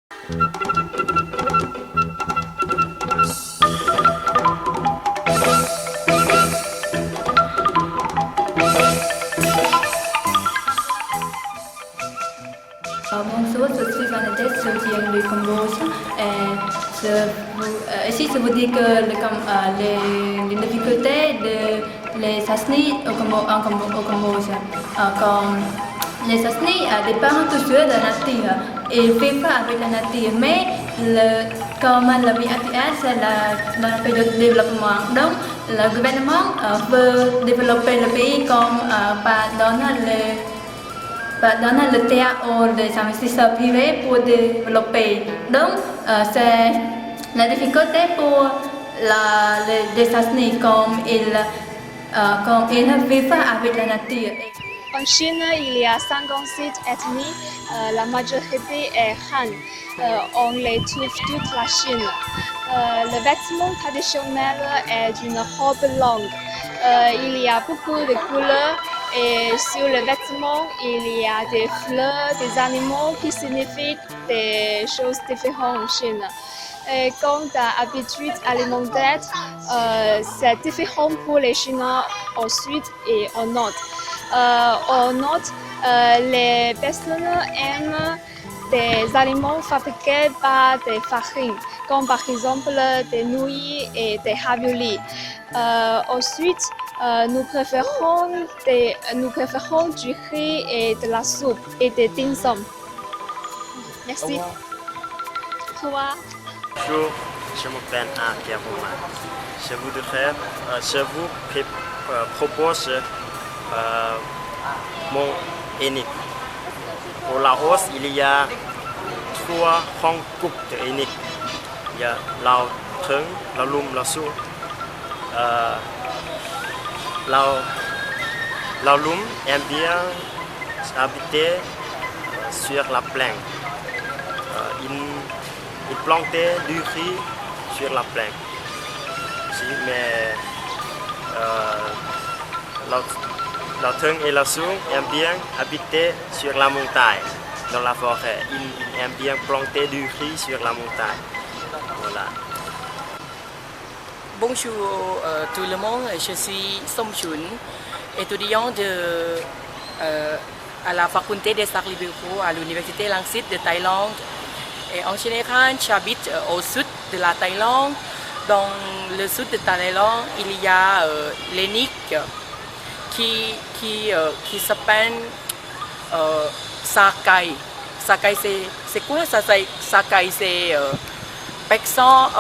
Bonjour, je suis Vanessa, je viens du Cambodge. Ici, je vous dis que les difficultés de les Sasni au Cambodge, comme les Sasni dépendent toujours de la nature et vivent avec la nature, mais comme la vie actuelle, c'est la période de développement. Donc, le gouvernement veut développer le pays comme par donner le terre aux investisseurs privés pour développer. Donc, c'est la difficulté pour les États-Unis comme ils vivent avec la nature. En Chine, il y a 57 ethnies. La majorité est Han. On les trouve toute la Chine. Le vêtement traditionnel est une robe longue. Il y a beaucoup de couleurs et sur le vêtement, il y a des fleurs, des animaux qui signifient des choses différentes en Chine. Et quant à l'habitude alimentaire, c'est différent pour les Chinois au sud et au nord. Au nord, les personnes aiment des aliments fabriqués par des farines, comme par exemple des nouilles et des raviolis. Au sud, nous préférons du riz et de la soupe et des dim sum. Merci. Au revoir. Bonjour, je m'appelle Pierre Romain. Je vous propose mon énigme. Au Laos, il y a 3 grands groupes d'énigmes. Il y a Lao Thung, Lao Lum, Lao Su. Lao Lum aime bien habiter sur la plaine. Il plantait du riz sur la plaine. Mais Lao Thung et Lao Su aiment bien habiter sur la montagne, dans la forêt. Ils aiment bien planter du riz sur la montagne. Voilà. Bonjour tout le monde, je suis Som Chun, étudiant à la faculté des arts libéraux à l'université Langsit de Thaïlande. Et en général, j'habite au sud de la Thaïlande. Dans le sud de Thaïlande, il y a l'énigme qui s'appelle Sakai. Sakai, c'est quoi Sakai? Sakai, c'est personne,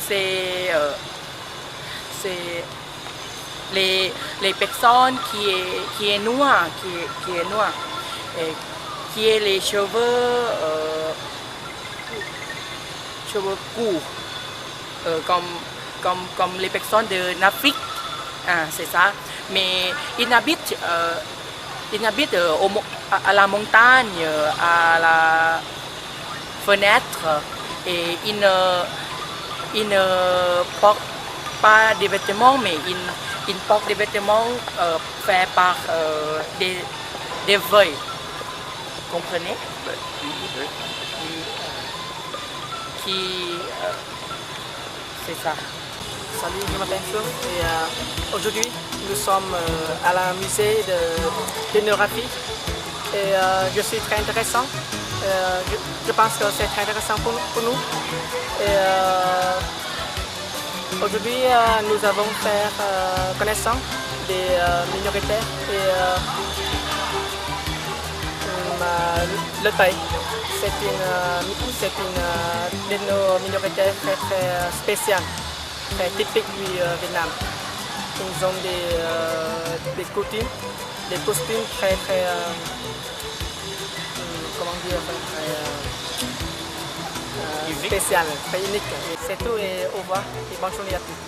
c'est les personnes qui est noire, et qui est les cheveux courts, comme les personnes de l'Afrique, c'est ça. Mais ils habitent à la montagne, à la fenêtre, et ils ne portent pas des vêtements, mais ils portent des vêtements faits par des feuilles. Vous comprenez? C'est ça. Salut, je m'appelle Feu et aujourd'hui nous sommes à la musée d'ethnographie et je suis très intéressant. Je pense que c'est très intéressant pour nous. Et aujourd'hui nous avons fait connaissance des minoritaires et le Thaï. C'est une de nos minorités très spéciale, très typique du Vietnam. Ils ont des coutumes, des costumes très comment dire, très spéciales, très uniques. C'est tout et au revoir et bonne journée à tous.